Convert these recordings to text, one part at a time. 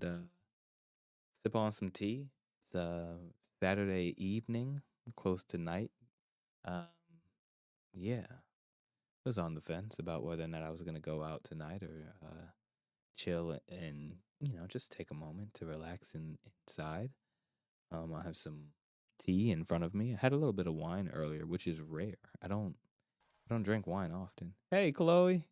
and sip on some tea. It's Saturday evening, close to night. Um, yeah, I was on the fence about whether or not I was gonna go out tonight or chill and just take a moment to relax inside. I have some tea in front of me. I had a little bit of wine earlier, which is rare. I don't drink wine often. Hey, Chloe.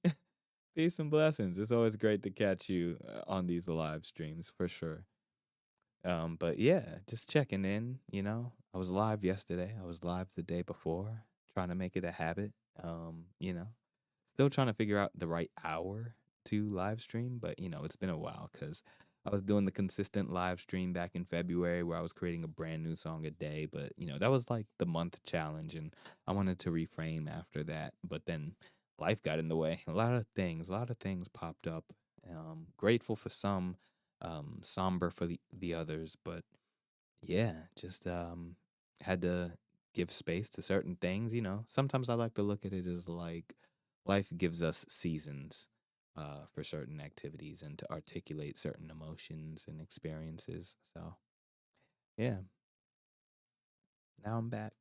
Peace and blessings. It's always great to catch you on these live streams for sure. But yeah, just checking in. I was live yesterday. I was live the day before, trying to make it a habit. Still trying to figure out the right hour to live stream, but it's been a while because I was doing the consistent live stream back in February where I was creating a brand new song a day. But that was like the month challenge, and I wanted to reframe after that. But then life got in the way. A lot of things popped up. Grateful for some, somber for the others, but yeah, just had to give space to certain things. Sometimes I like to look at it as like life gives us seasons for certain activities and to articulate certain emotions and experiences. So yeah, now I'm back.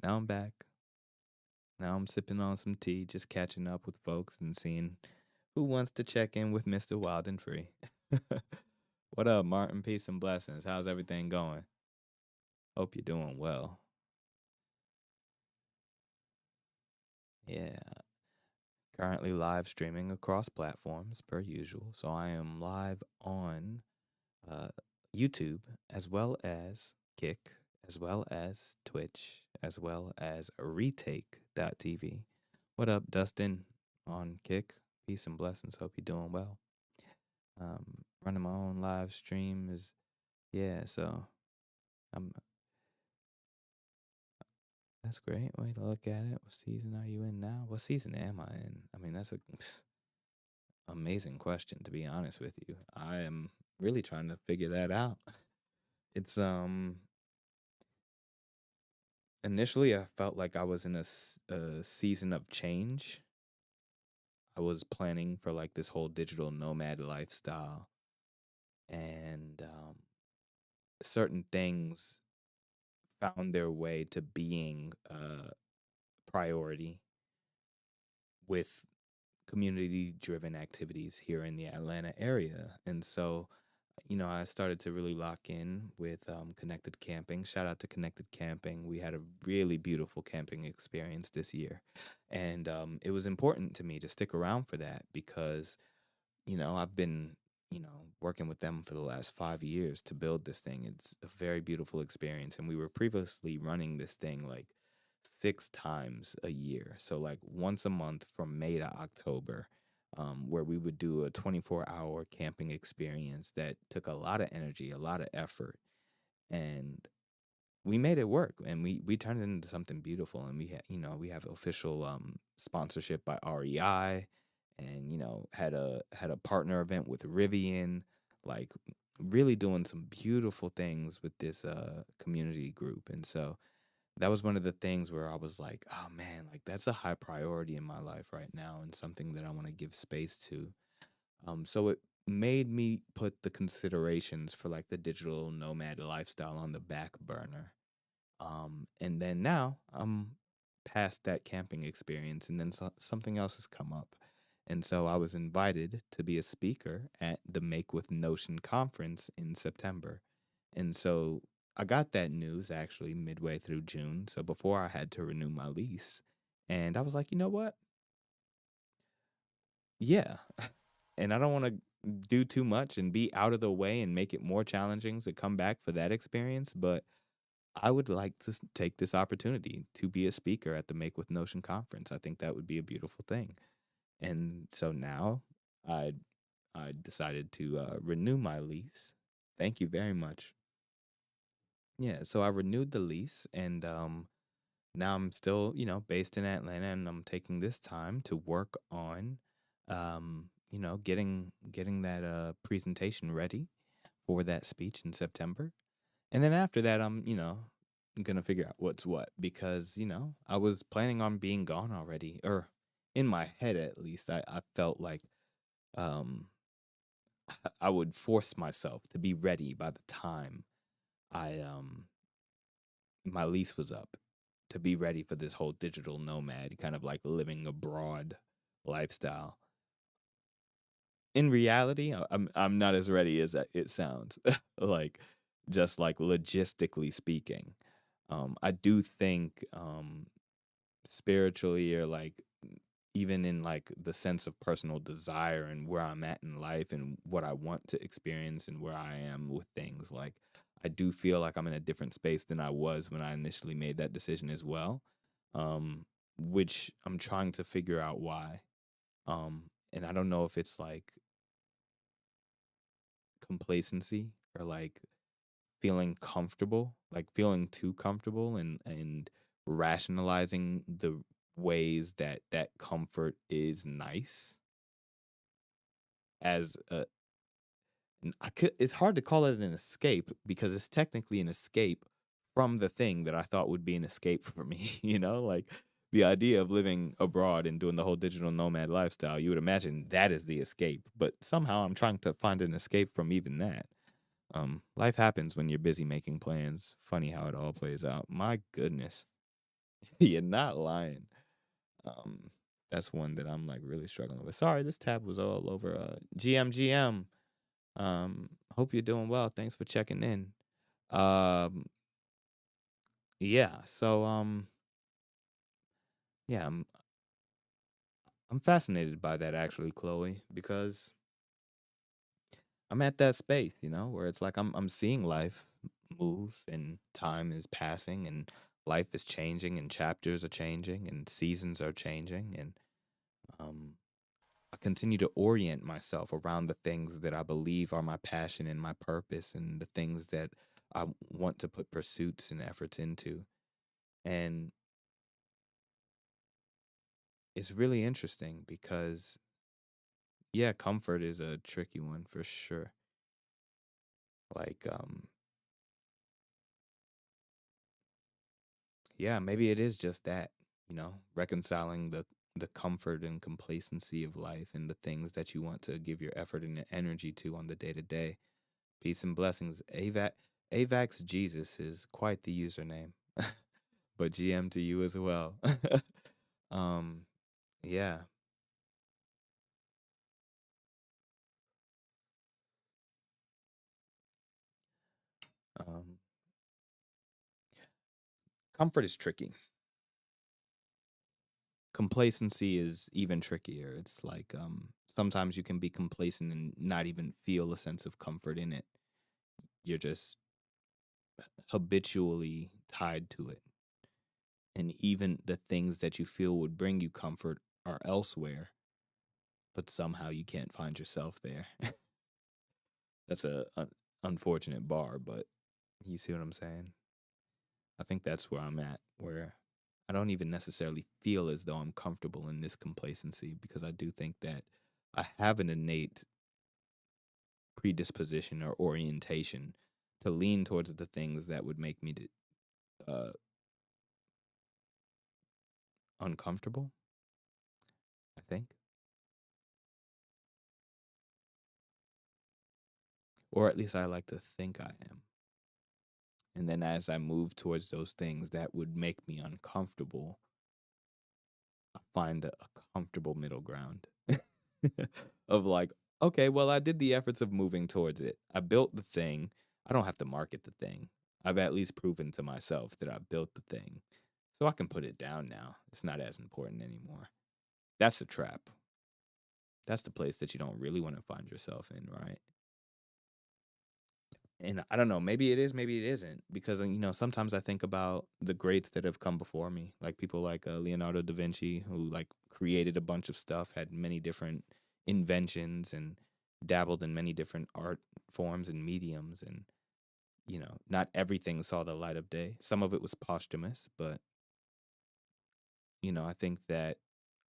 Now I'm back. Now I'm sipping on some tea, just catching up with folks and seeing who wants to check in with Mr. Wildenfree. What up, Martin? Peace and blessings. How's everything going? Hope you're doing well. Yeah, currently live streaming across platforms per usual. So I am live on uh, YouTube as well as Kick, as well as Twitch, as well as Retake.tv. What up, Dustin on Kick? Peace and blessings. Hope you're doing well. Running my own live stream is, yeah, so I'm that's great. Way to look at it. What season are you in now? What season am I in? I mean, that's a amazing question, to be honest with you. I am really trying to figure that out. It's initially I felt like I was in a season of change. I was planning for like this whole digital nomad lifestyle, and certain things found their way to being a priority with community driven activities here in the Atlanta area. And so, I started to really lock in with Connected Camping. Shout out to Connected Camping. We had a really beautiful camping experience this year. And it was important to me to stick around for that because, I've been, working with them for the last 5 years to build this thing. It's a very beautiful experience. And we were previously running this thing like 6 times a year. So, like once a month from May to October, where we would do a 24-hour camping experience that took a lot of energy, a lot of effort. And we made it work and we turned it into something beautiful. And we have official sponsorship by REI, and had a partner event with Rivian, like really doing some beautiful things with this community group. And so that was one of the things where I was like, oh man, like that's a high priority in my life right now and something that I want to give space to. So it made me put the considerations for like the digital nomad lifestyle on the back burner. And then now I'm past that camping experience, and then something else has come up. And so I was invited to be a speaker at the Make with Notion conference in September. And so I got that news actually midway through June. So before I had to renew my lease. And I was like, you know what? Yeah. And I don't want to do too much and be out of the way and make it more challenging to come back for that experience. But I would like to take this opportunity to be a speaker at the Make with Notion conference. I think that would be a beautiful thing. And so now I I decided to renew my lease. Thank you very much. Yeah, so I renewed the lease, and now I'm still, based in Atlanta, and I'm taking this time to work on, getting that presentation ready for that speech in September. And then after that, I'm, gonna figure out what's what because, I was planning on being gone already, or in my head at least. I felt like um I would force myself to be ready by the time I my lease was up, to be ready for this whole digital nomad kind of like living abroad lifestyle. In reality, I'm not as ready as it sounds. Like, just like logistically speaking, I do think spiritually, or like even in like the sense of personal desire and where I'm at in life and what I want to experience and where I am with things, like I do feel like I'm in a different space than I was when I initially made that decision as well. Um, which I'm trying to figure out why. And I don't know if it's like complacency or like feeling comfortable, like feeling too comfortable, and rationalizing the ways that that comfort is nice as a I could it's hard to call it an escape because it's technically an escape from the thing that I thought would be an escape for me, you know? Like the idea of living abroad and doing the whole digital nomad lifestyle, you would imagine that is the escape, but somehow I'm trying to find an escape from even that. Life happens when you're busy making plans. Funny how it all plays out. My goodness. You're not lying. Um, that's one that I'm like really struggling with. Sorry, this tab was all over GMGM. Hope you're doing well. Thanks for checking in. Um, yeah, so yeah, I'm fascinated by that actually, Chloe, because I'm at that space, you know, where it's like I'm seeing life move and time is passing and life is changing and chapters are changing and seasons are changing, and um I continue to orient myself around the things that I believe are my passion and my purpose and the things that I want to put pursuits and efforts into. And it's really interesting because yeah, comfort is a tricky one for sure. Like yeah, maybe it is just that, you know, reconciling the comfort and complacency of life and the things that you want to give your effort and energy to on the day to day. Peace and blessings. Avax Jesus is quite the username, but GM to you as well. um, yeah. Um, Comfort is tricky. Complacency is even trickier. It's like sometimes you can be complacent and not even feel a sense of comfort in it. You're just habitually tied to it. And even the things that you feel would bring you comfort are elsewhere, but somehow you can't find yourself there. That's a unfortunate bar, but you see what I'm saying? I think that's where I'm at, where I don't even necessarily feel as though I'm comfortable in this complacency because I do think that I have an innate predisposition or orientation to lean towards the things that would make me uh, uncomfortable, I think. Or at least I like to think I am. And then as I move towards those things that would make me uncomfortable, I find a comfortable middle ground of like, okay, well, I did the efforts of moving towards it. I built the thing. I don't have to market the thing. I've at least proven to myself that I built the thing. So I can put it down now. It's not as important anymore. That's the trap. That's the place that you don't really want to find yourself in, right? And I don't know, maybe it is, maybe it isn't, because you know sometimes I think about the greats that have come before me, like people like Leonardo da Vinci, who like created a bunch of stuff, had many different inventions, and dabbled in many different art forms and mediums, and you know not everything saw the light of day. Some of it was posthumous, but you know I think that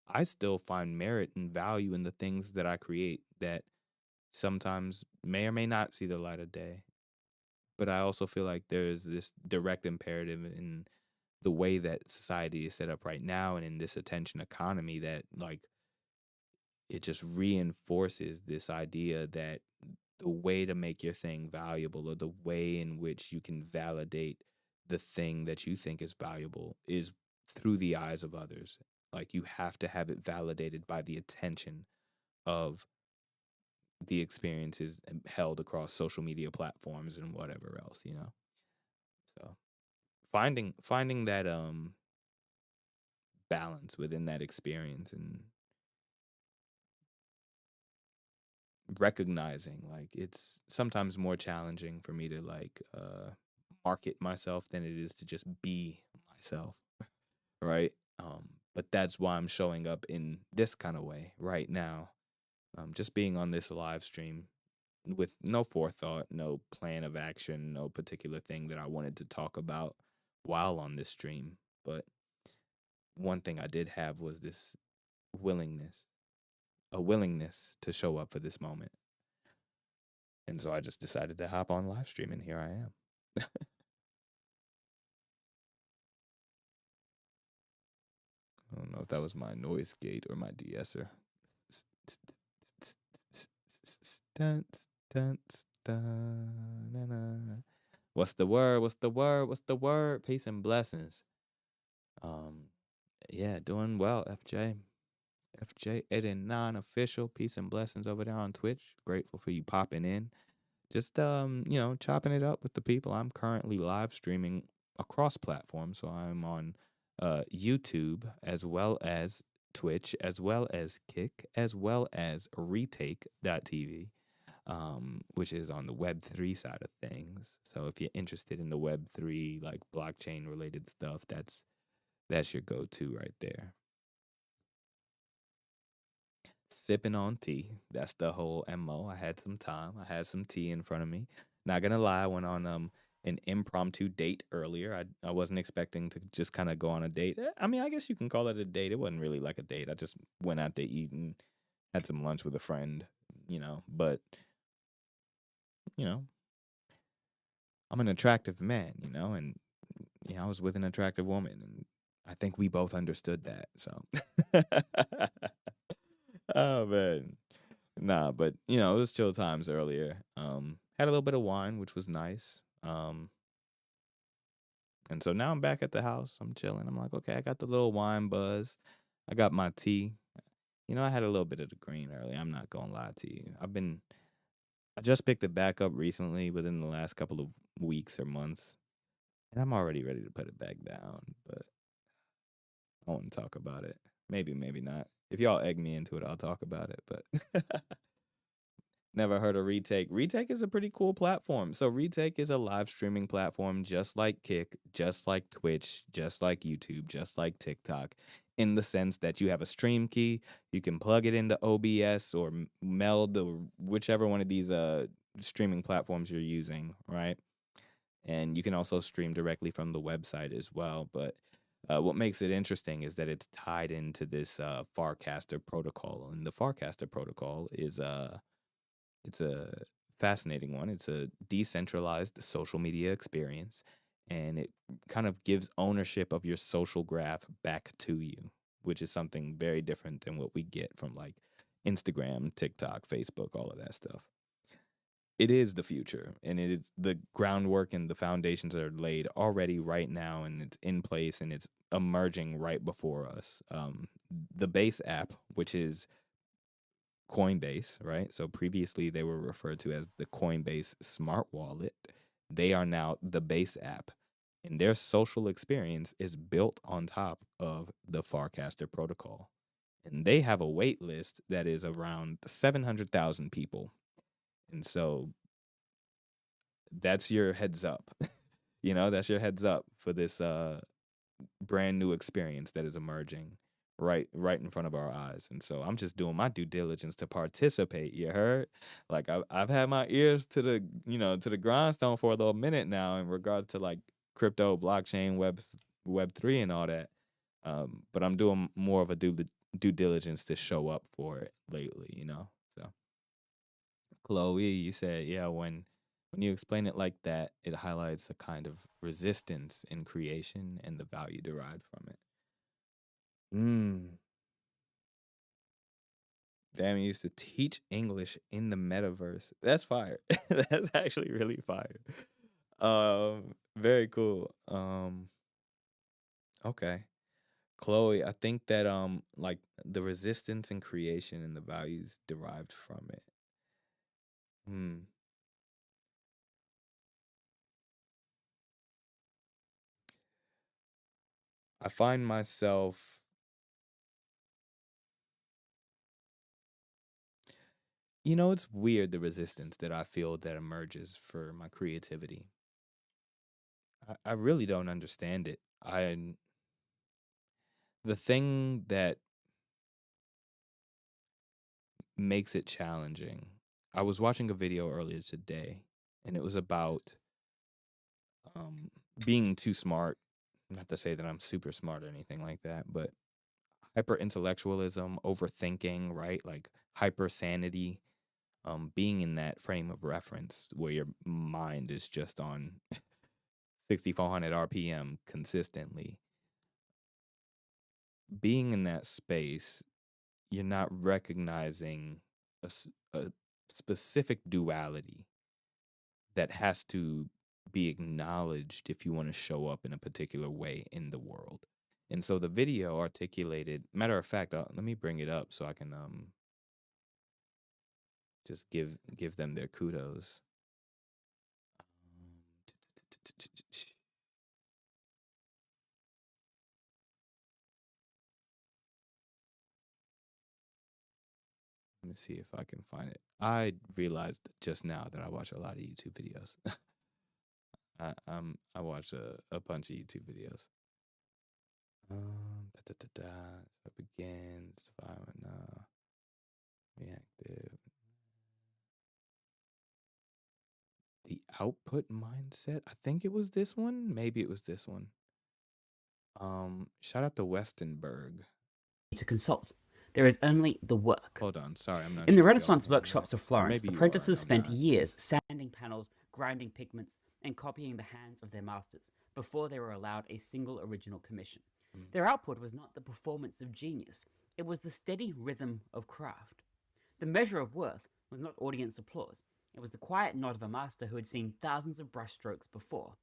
I still find merit and value in the things that I create that sometimes may or may not see the light of day, but I also feel like there's this direct imperative in the way that society is set up right now and in this attention economy that like it just reinforces this idea that the way to make your thing valuable, or the way in which you can validate the thing that you think is valuable, is through the eyes of others. Like, you have to have it validated by the attention of the experiences held across social media platforms and whatever else, you know. So finding that balance within that experience, and recognizing, like, it's sometimes more challenging for me to like market myself than it is to just be myself, right? But that's why I'm showing up in this kind of way right now. Just being on this live stream with no forethought, no plan of action, no particular thing that I wanted to talk about while on this stream. But one thing I did have was this willingness, a willingness to show up for this moment. And so I just decided to hop on live stream, and here I am. I don't know if that was my noise gate or my de-esser. What's the word? What's the word? What's the word? Peace and blessings. Um, yeah, doing well, FJ. FJ89 official. Peace and blessings over there on Twitch. Grateful for you popping in. Just chopping it up with the people. I'm currently live streaming across platforms, so I'm on YouTube, as well as Twitch, as well as Kick, as well as Retake.tv, which is on the Web3 side of things. So if you're interested in the Web3, like blockchain related stuff, that's your go-to right there. Sipping on tea. That's the whole MO. I had some time. I had some tea in front of me. Not gonna lie, I went on an impromptu date earlier. I wasn't expecting to just kind of go on a date. I mean, I guess you can call it a date. It wasn't really like a date. I just went out to eat and had some lunch with a friend, But, you know, I'm an attractive man, and I was with an attractive woman, and I think we both understood that. So oh man. Nah, but it was chill times earlier. Had a little bit of wine, which was nice. And so now I'm back at the house. I'm chilling. I'm like, okay, I got the little wine buzz. I got my tea. I had a little bit of the green earlier. I'm not gonna lie to you. I just picked it back up recently within the last couple of weeks or months. And I'm already ready to put it back down. But I want to talk about it. Maybe, maybe not. If y'all egg me into it, I'll talk about it. But never heard of Retake. Retake is a pretty cool platform. So Retake is a live streaming platform, just like Kick, just like Twitch, just like YouTube, just like TikTok, in the sense that you have a stream key. You can plug it into OBS or Meld, or whichever one of these streaming platforms you're using, right? And you can also stream directly from the website as well. But what makes it interesting is that it's tied into this Farcaster protocol. And the Farcaster protocol is it's a fascinating one. It's a decentralized social media experience, and it kind of gives ownership of your social graph back to you, which is something very different than what we get from like Instagram, TikTok, Facebook, all of that stuff. It is the future, and it is the groundwork and the foundations are laid already right now, and it's in place, and it's emerging right before us. The base app, which is Coinbase, right? So previously they were referred to as the Coinbase Smart Wallet. They are now the Base app. And their social experience is built on top of the Farcaster protocol. And they have a wait list that is around 700,000 people. And so that's your heads up. That's your heads up for this brand new experience that is emerging right in front of our eyes. And so I'm just doing my due diligence to participate. You heard? Like I've had my ears to the grindstone for a little minute now in regard to like crypto, blockchain, web 3 and all that. But I'm doing more of a due diligence to show up for it lately. So Chloe, you said, yeah, when you explain it like that, it highlights a kind of resistance in creation and the value derived from it. Mm. Damn, you used to teach English in the metaverse. That's fire. That's actually really fire. Very cool. Okay. Chloe, I think that like the resistance and creation and the values derived from it. Hmm. I find myself, it's weird the resistance that I feel that emerges for my creativity. I really don't understand it. The thing that makes it challenging. I was watching a video earlier today, and it was about um, being too smart. Not to say that I'm super smart or anything like that, but hyper intellectualism, overthinking, right? Like hyper sanity, being in that frame of reference where your mind is just on 6,400 RPM consistently. Being in that space, you're not recognizing a specific duality that has to be acknowledged if you want to show up in a particular way in the world. And so the video articulated, matter of fact, let me bring it up so I can just give them their kudos. Let me see if I can find it. I realized just now that I watch a lot of YouTube videos. I watch a bunch of YouTube videos. So it begins. Reactive. The output mindset. I think it was this one. Maybe it was this one. Shout out to Westenberg. To consult. There is only the work. Hold on, sorry, I'm not In sure the if y'all Renaissance know workshops of that. Or Florence, maybe you are, apprentices I'm spent not. years sanding panels, grinding pigments, and copying the hands of their masters before they were allowed a single original commission. Their output was not the performance of genius, it was the steady rhythm of craft. The measure of worth was not audience applause, it was the quiet nod of a master who had seen thousands of brushstrokes before.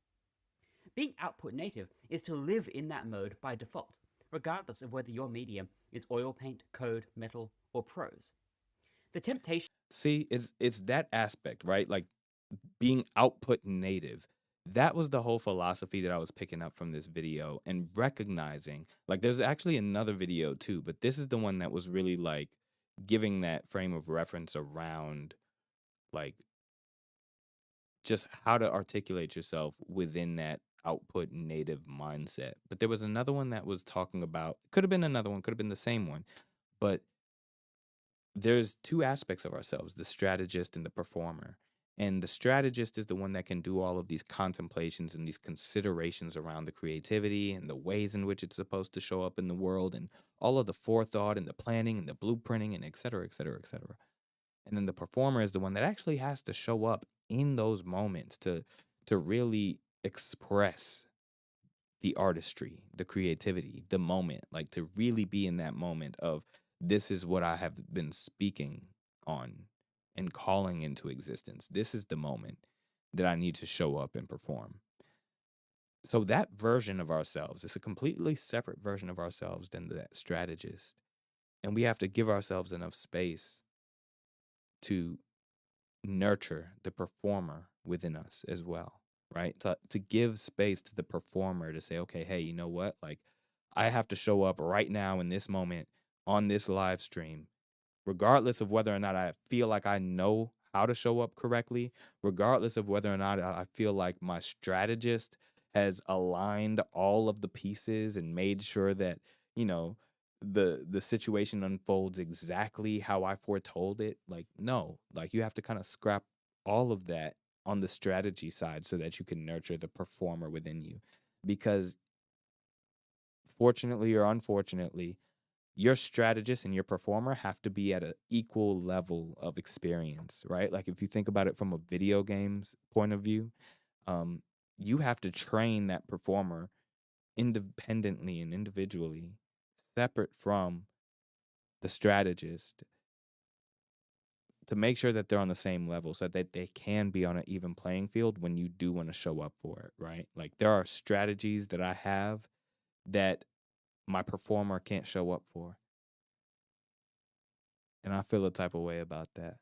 Being output native is to live in that mode by default, regardless of whether your medium is oil paint, code, metal, or prose. The temptation. See, it's that aspect, right? Like being output native. That was the whole philosophy that I was picking up from this video and recognizing. Like there's actually another video too, but this is the one that was really like giving that frame of reference around like just how to articulate yourself within that output native mindset. But there was another one that was talking about, could have been another one, could have been the same one, but there's two aspects of ourselves, the strategist and the performer. And the strategist is the one that can do all of these contemplations and these considerations around the creativity and the ways in which it's supposed to show up in the world and all of the forethought and the planning and the blueprinting and et cetera, et cetera, et cetera. And then the performer is the one that actually has to show up in those moments to really express the artistry, the creativity, the moment, like to really be in that moment of this is what I have been speaking on and calling into existence. This is the moment that I need to show up and perform. So that version of ourselves is a completely separate version of ourselves than that strategist. And we have to give ourselves enough space to nurture the performer within us as well, right? To give space to the performer to say, okay, hey, you know what? Like, I have to show up right now in this moment on this live stream, regardless of whether or not I feel like I know how to show up correctly, regardless of whether or not I feel like my strategist has aligned all of the pieces and made sure that, you know, the situation unfolds exactly how I foretold it. Like, no, like you have to kind of scrap all of that on the strategy side so that you can nurture the performer within you. Because fortunately or unfortunately, your strategist and your performer have to be at an equal level of experience, right? Like if you think about it from a video games point of view, um, you have to train that performer independently and individually, separate from the strategist, to make sure that they're on the same level so that they can be on an even playing field when you do want to show up for it, right? Like there are strategies that I have that my performer can't show up for. And I feel a type of way about that.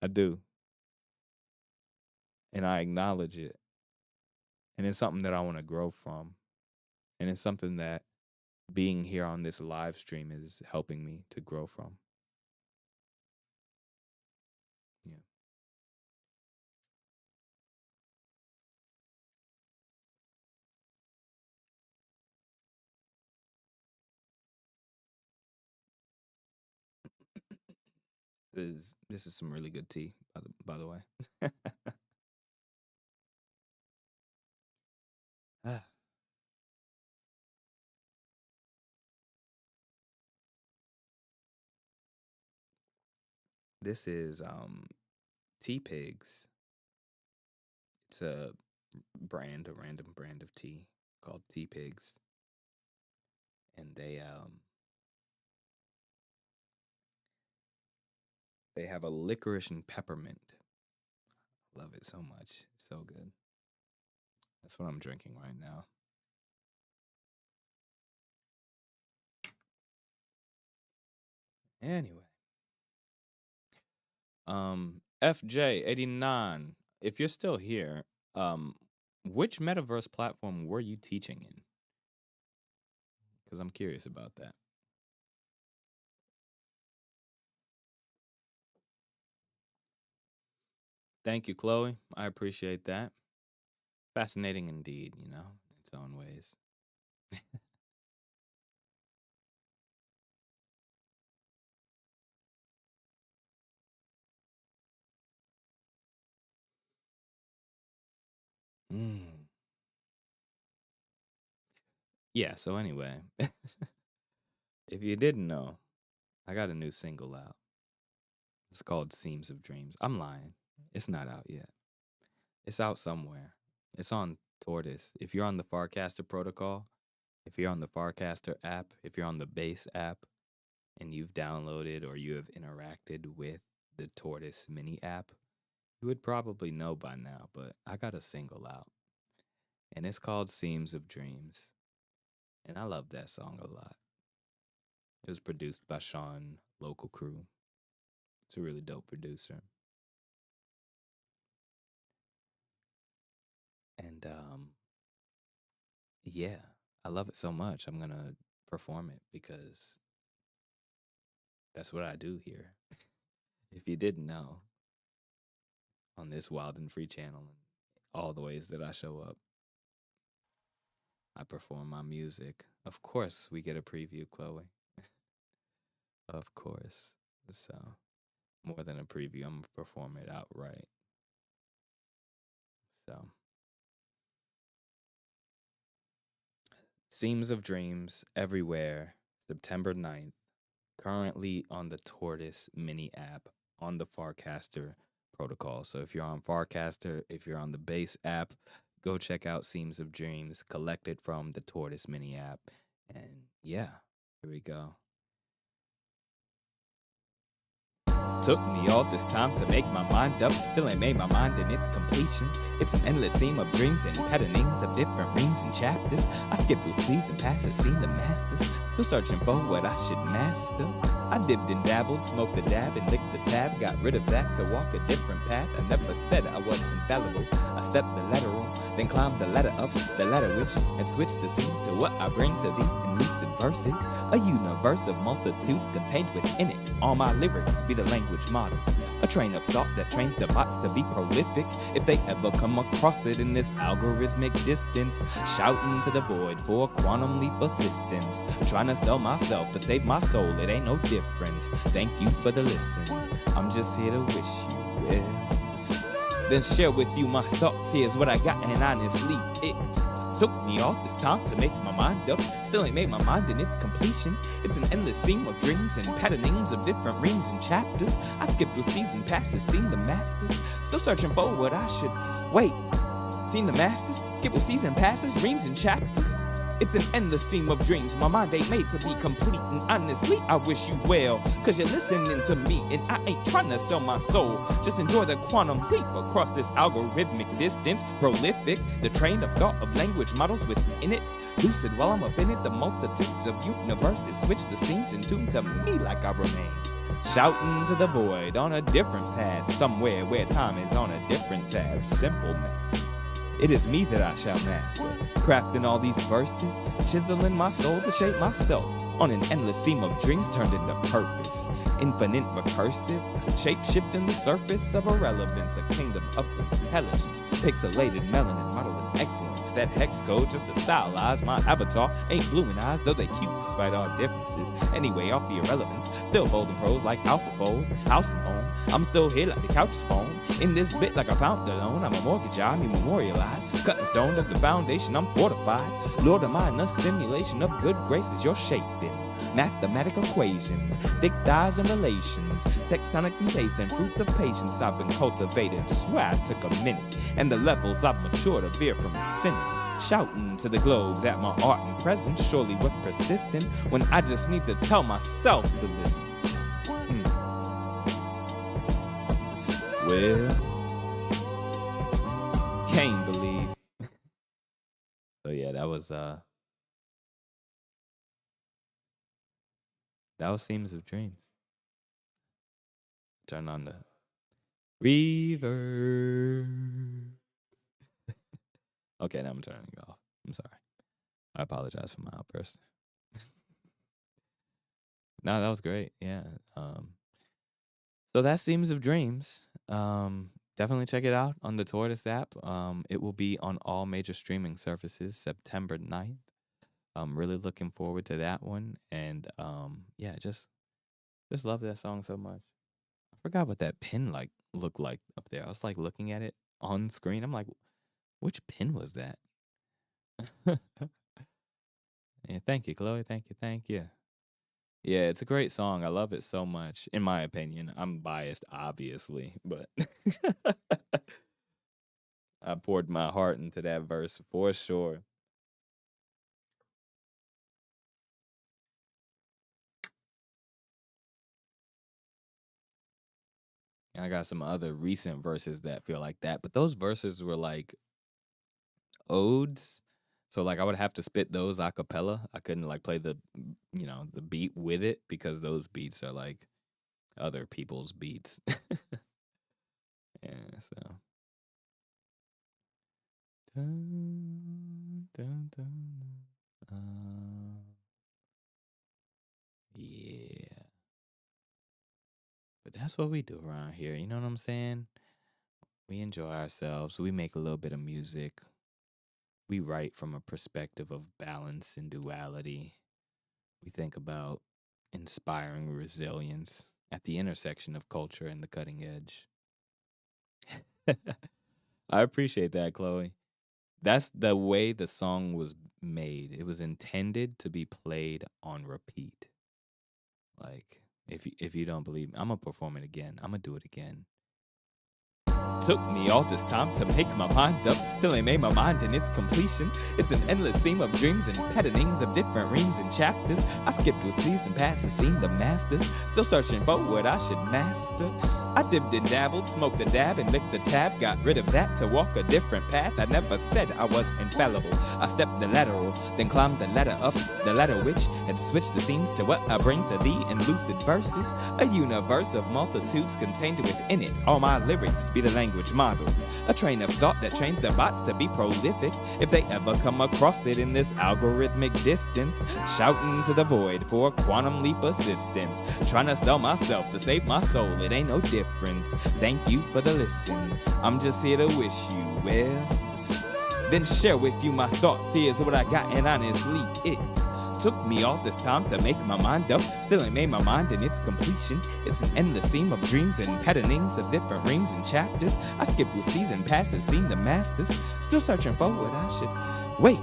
I do. And I acknowledge it. And it's something that I want to grow from. And it's something that being here on this live stream is helping me to grow from. Yeah. This is some really good tea, by the way. Ah, this is Tea Pigs. It's a random brand of tea called Tea Pigs. And they have a licorice and peppermint. Love it so much. It's so good. That's what I'm drinking right now. Anyway. FJ89, if you're still here, which metaverse platform were you teaching in? Because I'm curious about that. Thank you, Chloe. I appreciate that. Fascinating indeed, in its own ways. Yeah, so anyway, if you didn't know, I got a new single out. It's called Seams of Dreams. I'm lying. It's not out yet. It's out somewhere. It's on Tortoise. If you're on the Farcaster protocol, if you're on the Farcaster app, if you're on the Base app, and you've downloaded or you have interacted with the Tortoise mini app, you would probably know by now, but I got a single out. And it's called Seams of Dreams. And I love that song a lot. It was produced by Sean Local Crew. It's a really dope producer. And yeah, I love it so much. I'm gonna perform it because that's what I do here. If you didn't know, on this Wildenfree channel and all the ways that I show up, I perform my music. Of course, we get a preview, Chloe. Of course. So, more than a preview, I'm gonna perform it outright. So, Seams of Dreams everywhere, September 9th. Currently on the Tortoise mini app on the Farcaster protocol. So if you're on Farcaster, if you're on the Base app, go check out Seams of Dreams collected from the Tortoise mini app. And yeah, here we go. Took me all this time to make my mind up, still ain't made my mind in its completion. It's an endless seam of dreams and patternings of different reams and chapters. I skipped through season passes, seen the masters, still searching for what I should master. I dipped and dabbled, smoked the dab and licked the tab, got rid of that to walk a different path. I never said I was infallible. I stepped the lateral, then climbed the ladder up, the ladder which had switched the scenes to what I bring to thee in lucid verses. A universe of multitudes contained within it. All my lyrics be the language model, a train of thought that trains the bots to be prolific if they ever come across it in this algorithmic distance, shouting to the void for a quantum leap assistance, trying to sell myself to save my soul. It ain't no difference. Thank you for the listen. I'm just here to wish you well, then share with you my thoughts. Here's what I got, and honestly it took me all this time to make my mind up, still ain't made my mind in its completion. It's an endless seam of dreams and patternings of different reams and chapters. I skipped through season passes, seen the masters, still searching for what I should. Wait, seen the masters, skip with season passes, reams and chapters. It's an endless seam of dreams. My mind ain't made to be complete. And honestly, I wish you well. Cause you're listening to me. And I ain't trying to sell my soul. Just enjoy the quantum leap across this algorithmic distance. Prolific, the train of thought of language models within it. Lucid while I'm up in it. The multitudes of universes switch the scenes and tune to me like I remain. Shouting to the void on a different path. Somewhere where time is on a different tab. Simple man. It is me that I shall master, crafting all these verses, chiseling my soul to shape myself on an endless seam of dreams turned into purpose. Infinite recursive, shape-shifting the surface of irrelevance, a kingdom of intelligence, pixelated melanin modeling excellence. That hex code just to stylize my avatar ain't blue in eyes, though they cute despite our differences. Anyway, off the irrelevance, still folding pros like AlphaFold, house and home. I'm still here like the couch is phone. In this bit like I found the loan, I'm a mortgage, I'm memorialized. Cutting stone of the foundation, I'm fortified. Lord of mine, a simulation of good graces, you're shaping. Mathematical equations, thick dyes and relations, tectonics and taste and fruits of patience I've been cultivating. Swear I took a minute, and the levels I've matured to veer from sinning. Shouting to the globe that my art and presence surely worth persisting when I just need to tell myself to listen. Well, can't believe. So yeah, that was Seams of Dreams. Turn on the reverb. Okay, now I'm turning it off. I'm sorry. I apologize for my outburst. No, that was great. Yeah. So that's Seams of Dreams. Definitely check it out on the Tortoise app. It will be on all major streaming services September 9th. I'm really looking forward to that one. And yeah, just love that song so much. I forgot what that pin looked like up there. I was like looking at it on screen. I'm like, which pin was that? Yeah, thank you, Chloe. Thank you. Yeah, it's a great song. I love it so much. In my opinion, I'm biased, obviously, but I poured my heart into that verse for sure. I got some other recent verses that feel like that, but those verses were like odes. So like I would have to spit those a cappella. I couldn't like play the the beat with it because those beats are like other people's beats. Yeah, so dun, dun, dun. Yeah. But that's what we do around here. You know what I'm saying? We enjoy ourselves. We make a little bit of music. We write from a perspective of balance and duality. We think about inspiring resilience at the intersection of culture and the cutting edge. I appreciate that, Chloe. That's the way the song was made. It was intended to be played on repeat. Like, if you don't believe me, I'm going to perform it again. I'm going to do it again. Took me all this time to make my mind up. Still ain't made my mind in its completion. It's an endless seam of dreams and pettinings of different reams and chapters. I skipped with season passes, seen the masters. Still searching for what I should master. I dipped and dabbled, smoked a dab and licked the tab. Got rid of that to walk a different path. I never said I was infallible. I stepped the lateral, then climbed the ladder up. The ladder which had switched the scenes to what I bring to thee in lucid verses. A universe of multitudes contained within it. All my lyrics be the language modeled. A train of thought that trains the bots to be prolific if they ever come across it in this algorithmic distance. Shouting to the void for quantum leap assistance. Trying to sell myself to save my soul. It ain't no difference. Thank you for the listen. I'm just here to wish you well. Then share with you my thoughts. Here's what I got, and honestly it took me all this time to make my mind up. Still ain't made my mind in its completion. It's an endless seam of dreams and patternings of different reams and chapters. I skipped with season passes, seen the masters. Still searching for what I should. Wait,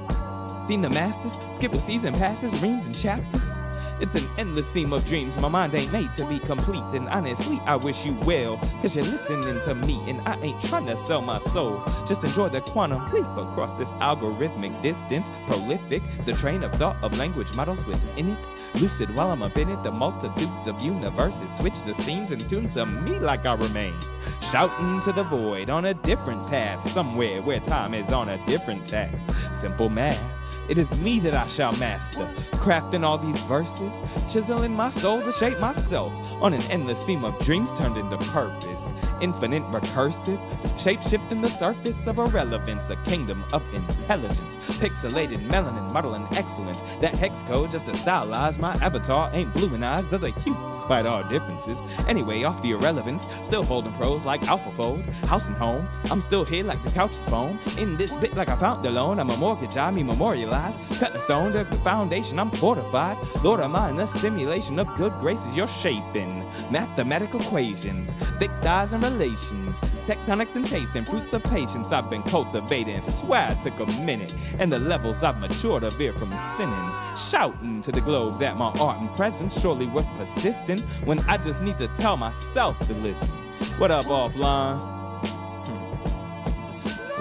seen the masters? Skip with season passes, reams and chapters. It's an endless seam of dreams. My mind ain't made to be complete. And honestly, I wish you well. Cause you're listening to me. And I ain't trying to sell my soul. Just enjoy the quantum leap across this algorithmic distance. Prolific, the train of thought of language models within it. Lucid while I'm up in it. The multitudes of universes switch the scenes and tune to me like I remain. Shouting to the void on a different path. Somewhere where time is on a different tab. Simple math. It is me that I shall master, crafting all these verses, chiseling my soul to shape myself on an endless seam of dreams turned into purpose. Infinite recursive, shape-shifting the surface of irrelevance, a kingdom of intelligence, pixelated melanin modeling excellence. That hex code just to stylize my avatar ain't blue in eyes, though they cute despite our differences. Anyway, off the irrelevance, still folding pros like AlphaFold, house and home. I'm still here like the couch is foam. In this bit like I found the loan, I'm a mortgage, I mean memorialized. Cut the stone to the foundation, I'm fortified. Lord of mine, a simulation of good graces you're shaping. Mathematical equations, thick thighs and relations, tectonics and taste and fruits of patience I've been cultivating. Swear it took a minute, and the levels I've matured to veer from sinning. Shouting to the globe that my art and presence surely worth persisting when I just need to tell myself to listen. What up, offline?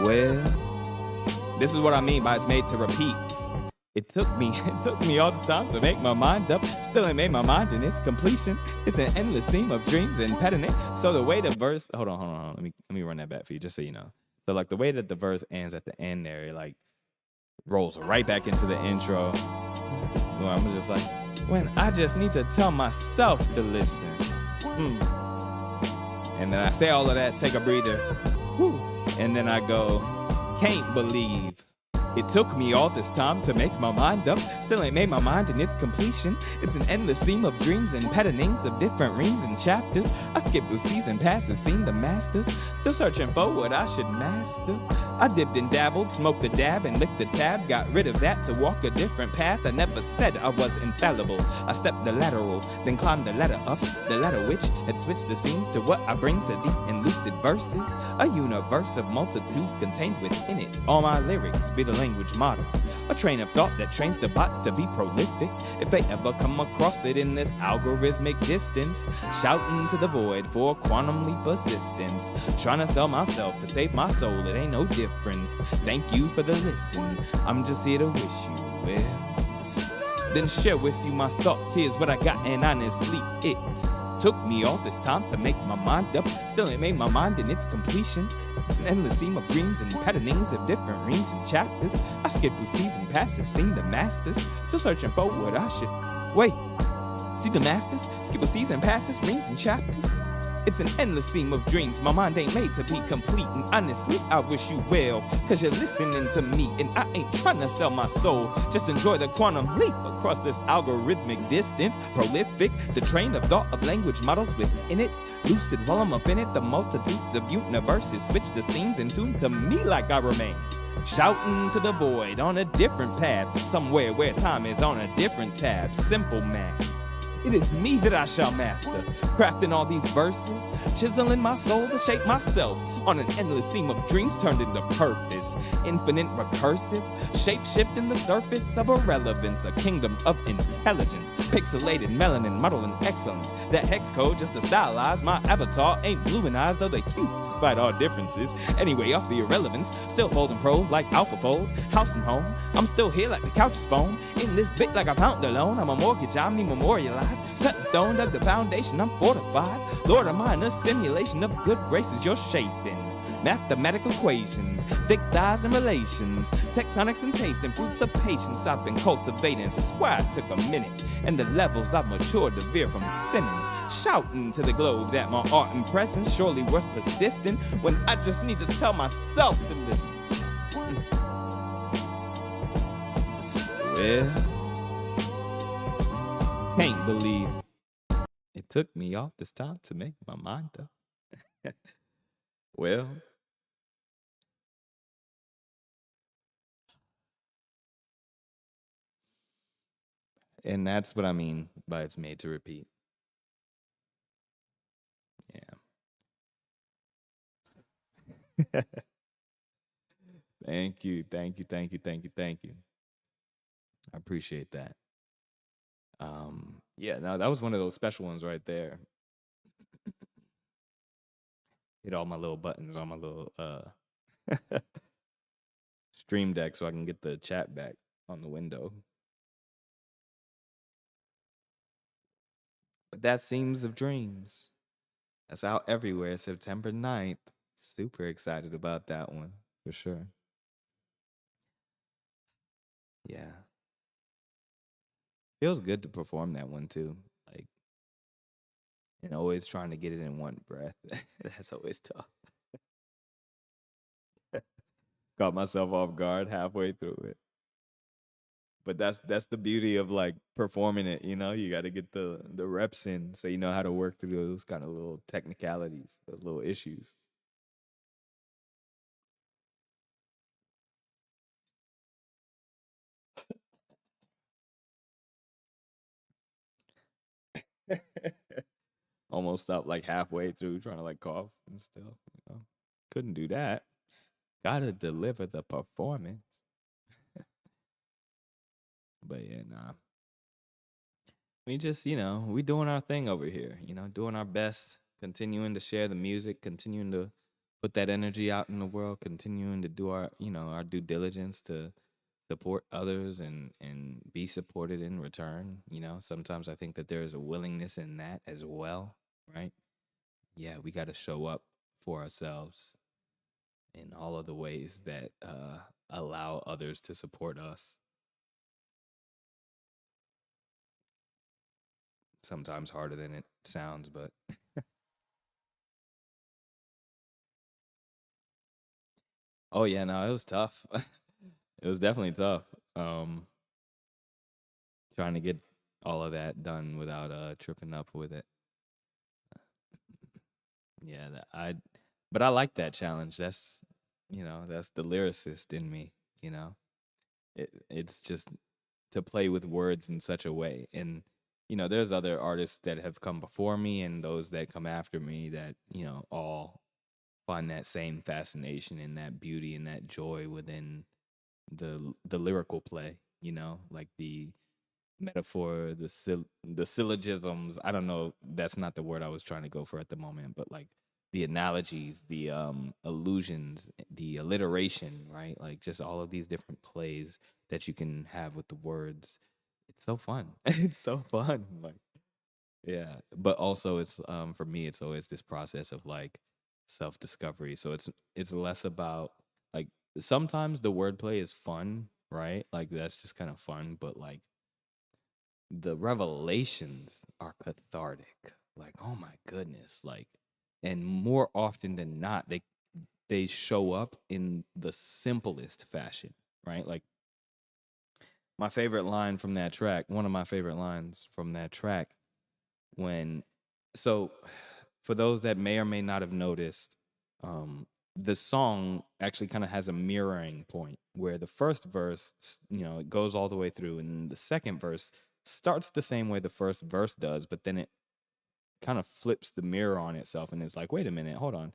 Well, this is what I mean by it's made to repeat. It took me all this time to make my mind up. Still ain't made my mind in its completion. It's an endless seam of dreams and petting it. So the way the verse, hold on. Let me run that back for you, just so you know. So like the way that the verse ends at the end there, it like rolls right back into the intro. Where I'm just like, when I just need to tell myself to listen. And then I say all of that, take a breather, and then I go, can't believe. It took me all this time to make my mind up. Still ain't made my mind in its completion. It's an endless seam of dreams and patternings of different reams and chapters. I skipped with season passes, seen the masters. Still searching for what I should master. I dipped and dabbled, smoked the dab and licked the tab. Got rid of that to walk a different path. I never said I was infallible. I stepped the lateral, then climbed the ladder up. The ladder which had switched the scenes to what I bring to thee in lucid verses. A universe of multitudes contained within it. All my lyrics be the language model, a train of thought that trains the bots to be prolific if they ever come across it in this algorithmic distance. Shouting to the void for quantum leap assistance, trying to sell myself to save my soul, it ain't no difference. Thank you for the listen, I'm just here to wish you well. Then share with you my thoughts, here's what I got, and honestly it took me all this time to make my mind up. Still ain't made my mind in its completion. It's an endless seam of dreams and patternings of different reams and chapters. I skipped with season passes, seen the masters. Still searching for what I should. Wait, see the masters? Skip with season passes, reams and chapters. It's an endless seam of dreams. My mind ain't made to be complete. And honestly, I wish you well. Cause you're listening to me. And I ain't trying to sell my soul. Just enjoy the quantum leap across this algorithmic distance. Prolific, the train of thought of language models within it. Lucid while I'm up in it. The multitudes of universes switch the scenes and tune to me like I remain. Shouting to the void on a different path. Somewhere where time is on a different tab. Simple math. It is me that I shall master, crafting all these verses, chiseling my soul to shape myself on an endless seam of dreams turned into purpose. Infinite recursive, shape-shifting the surface of irrelevance, a kingdom of intelligence, pixelated melanin modeling excellence. That hex code just to stylize my avatar ain't blue in eyes, though they cute despite our differences. Anyway, off the irrelevance, still folding pros like AlphaFold, house and home. I'm still here like the couch is foam. In this bit like I found the loan, I'm a mortgage, I mean memorialized. Cut the stone, dug the foundation, I'm fortified. Lord of mine, a simulation of good graces you're shaping. Mathematical equations, thick thighs and relations, tectonics and taste and fruits of patience I've been cultivating. Swear it took a minute, and the levels I've matured to veer from sinning. Shouting to the globe that my art and presence surely worth persisting when I just need to tell myself to listen. Well, can't believe it took me all this time to make my mind up. Well, and that's what I mean by it's made to repeat. Yeah. Thank you. I appreciate that. Yeah, no, that was one of those special ones right there. Hit all my little buttons on my little stream deck so I can get the chat back on the window. But that Seams of Dreams. That's out everywhere September 9th. Super excited about that one for sure. Yeah. Feels good to perform that one too. Like, and always trying to get it in one breath. That's always tough. Caught myself off guard halfway through it. But that's the beauty of like performing it, you know? You got to get the reps in so you know how to work through those kind of little technicalities, those little issues. Almost stopped like halfway through trying to like cough and stuff, you know. Couldn't do that. Gotta deliver the performance. But yeah, nah. We just, we doing our thing over here, doing our best, continuing to share the music, continuing to put that energy out in the world, continuing to do our due diligence to support others and be supported in return. Sometimes I think that there is a willingness in that as well, right? Yeah, we got to show up for ourselves in all of the ways that allow others to support us. Sometimes harder than it sounds, but oh yeah, no, it was tough. It was definitely tough. Trying to get all of that done without tripping up with it. Yeah, but I like that challenge. That's the lyricist in me, you know. It's just to play with words in such a way. And there's other artists that have come before me and those that come after me that, all find that same fascination and that beauty and that joy within the lyrical play, like the metaphor, the syllogisms. I don't know, that's not the word I was trying to go for at the moment, but like the analogies, the allusions, the alliteration, right? Like just all of these different plays that you can have with the words. It's so fun. It's so fun. Like yeah, but also it's for me it's always this process of like self-discovery. So it's less about like sometimes the wordplay is fun, right? Like that's just kind of fun, but like the revelations are cathartic. Like, oh my goodness, like and more often than not they show up in the simplest fashion, right? Like my favorite line from that track, one of my favorite lines from that track when so for those that may or may not have noticed, the song actually kind of has a mirroring point where the first verse, it goes all the way through, and the second verse starts the same way the first verse does, but then it kind of flips the mirror on itself and it's like, wait a minute, hold on.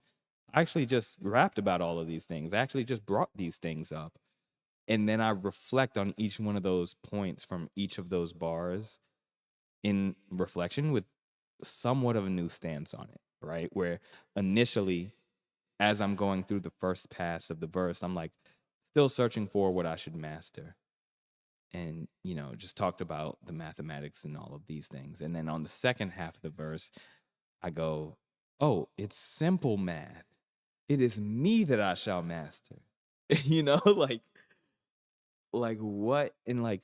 I actually just rapped about all of these things. I actually just brought these things up. And then I reflect on each one of those points from each of those bars in reflection with somewhat of a new stance on it, right? Where initially, as I'm going through the first pass of the verse, I'm like still searching for what I should master. And, just talked about the mathematics and all of these things. And then on the second half of the verse, I go, oh, it's simple math. It is me that I shall master. Like what? And like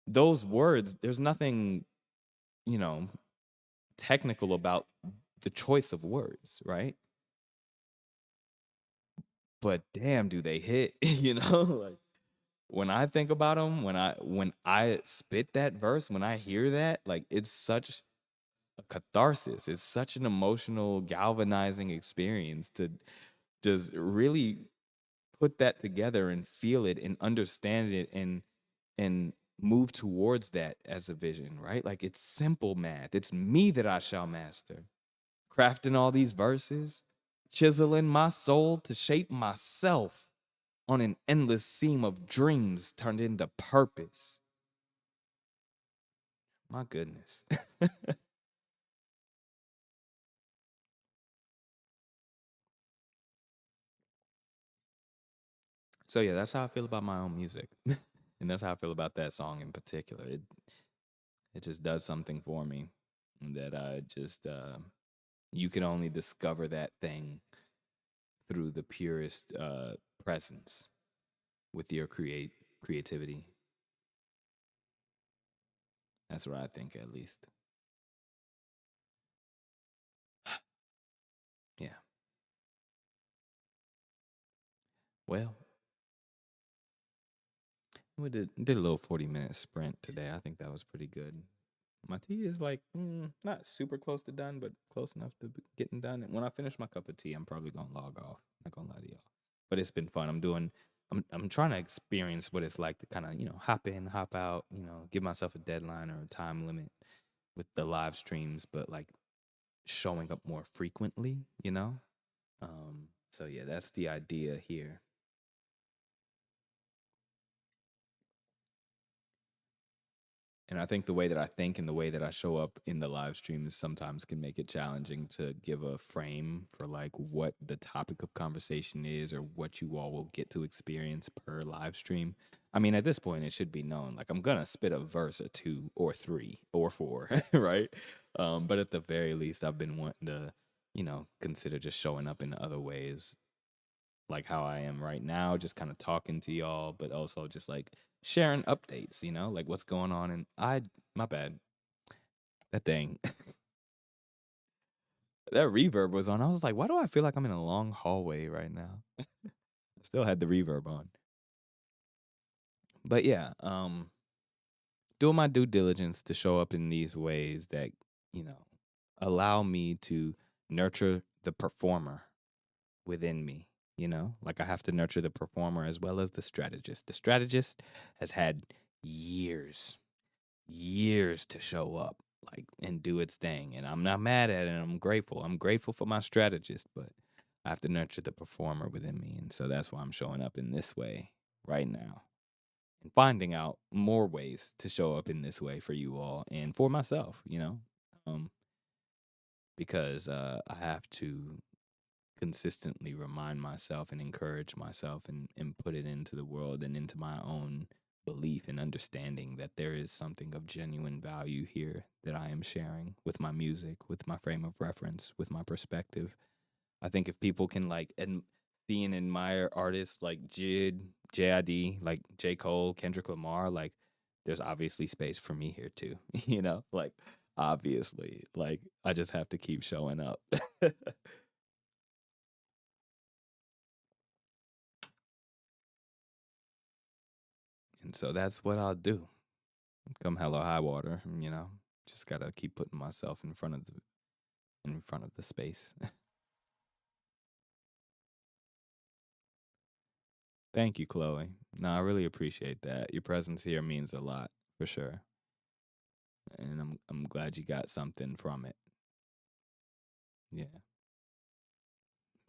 those words, there's nothing, you know, technical about the choice of words, right? But damn, do they hit? Like when I think about them, when I spit that verse, when I hear that, like it's such a catharsis. It's such an emotional, galvanizing experience to just really put that together and feel it and understand it and move towards that as a vision, right? Like it's simple math. It's me that I shall master. Crafting all these verses, chiseling my soul to shape myself on an endless seam of dreams turned into purpose. My goodness. So yeah, that's how I feel about my own music. And that's how I feel about that song in particular. It just does something for me that I just you can only discover that thing through the purest presence with your creativity. That's what I think, at least. Yeah. Well, we did a little 40-minute sprint today. I think that was pretty good. My tea is like not super close to done, but close enough to be getting done. And when I finish my cup of tea, I'm probably gonna log off. Not gonna lie to y'all, but it's been fun. I'm trying to experience what it's like to kind of hop in, hop out. Give myself a deadline or a time limit with the live streams, but like showing up more frequently. So yeah, that's the idea here. And I think the way that I think and the way that I show up in the live streams sometimes can make it challenging to give a frame for like what the topic of conversation is or what you all will get to experience per live stream. I mean, at this point, it should be known. Like, I'm going to spit a verse or two or three or four, right? But at the very least, I've been wanting to, consider just showing up in other ways like how I am right now, just kind of talking to y'all, but also just like sharing updates, like what's going on. And my bad, that thing, that reverb was on. I was like, why do I feel like I'm in a long hallway right now? I still had the reverb on. But yeah, doing my due diligence to show up in these ways that, you know, allow me to nurture the performer within me. Like I have to nurture the performer as well as the strategist. The strategist has had years, years to show up like and do its thing. And I'm not mad at it. And I'm grateful. I'm grateful for my strategist, but I have to nurture the performer within me. And so that's why I'm showing up in this way right now and finding out more ways to show up in this way for you all and for myself, um, because I have to consistently remind myself and encourage myself and put it into the world and into my own belief and understanding that there is something of genuine value here that I am sharing with my music, with my frame of reference, with my perspective. I think if people can like see and admire artists like JID, like J. Cole, Kendrick Lamar, like there's obviously space for me here too. Like obviously. Like I just have to keep showing up. And so that's what I'll do. Come hell or high water. Just gotta keep putting myself in front of the space. Thank you, Chloe. No, I really appreciate that. Your presence here means a lot for sure, and I'm glad you got something from it. Yeah.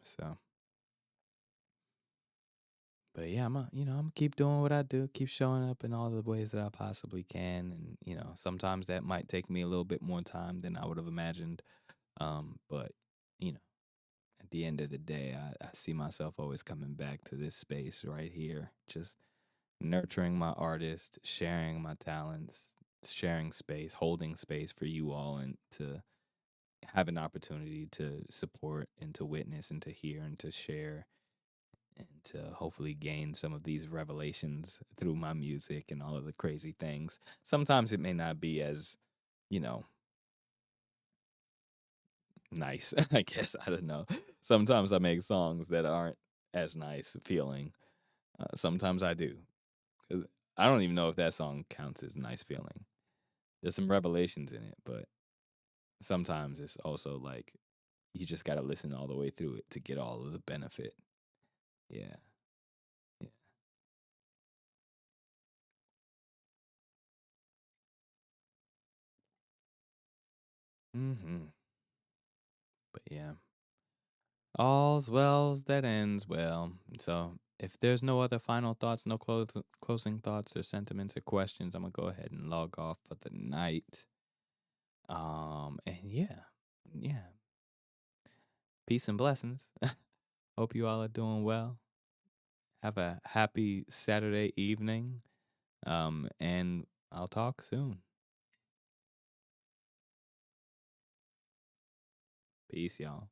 So, but yeah, I'm gonna keep doing what I do, keep showing up in all the ways that I possibly can, and sometimes that might take me a little bit more time than I would have imagined. But you know, at the end of the day, I see myself always coming back to this space right here, just nurturing my artist, sharing my talents, sharing space, holding space for you all, and to have an opportunity to support and to witness and to hear and to share and to hopefully gain some of these revelations through my music and all of the crazy things. Sometimes it may not be as, you know, nice, I guess. I don't know. Sometimes I make songs that aren't as nice feeling. Sometimes I do. 'Cause I don't even know if that song counts as nice feeling. There's some revelations in it, but sometimes it's also like you just got to listen all the way through it to get all of the benefit. Yeah. Yeah. Mhm. But yeah. All's wells that ends well. So, if there's no other final thoughts, no closing thoughts or sentiments or questions, I'm going to go ahead and log off for the night. And yeah, peace and blessings. Hope you all are doing well. Have a happy Saturday evening. And I'll talk soon. Peace, y'all.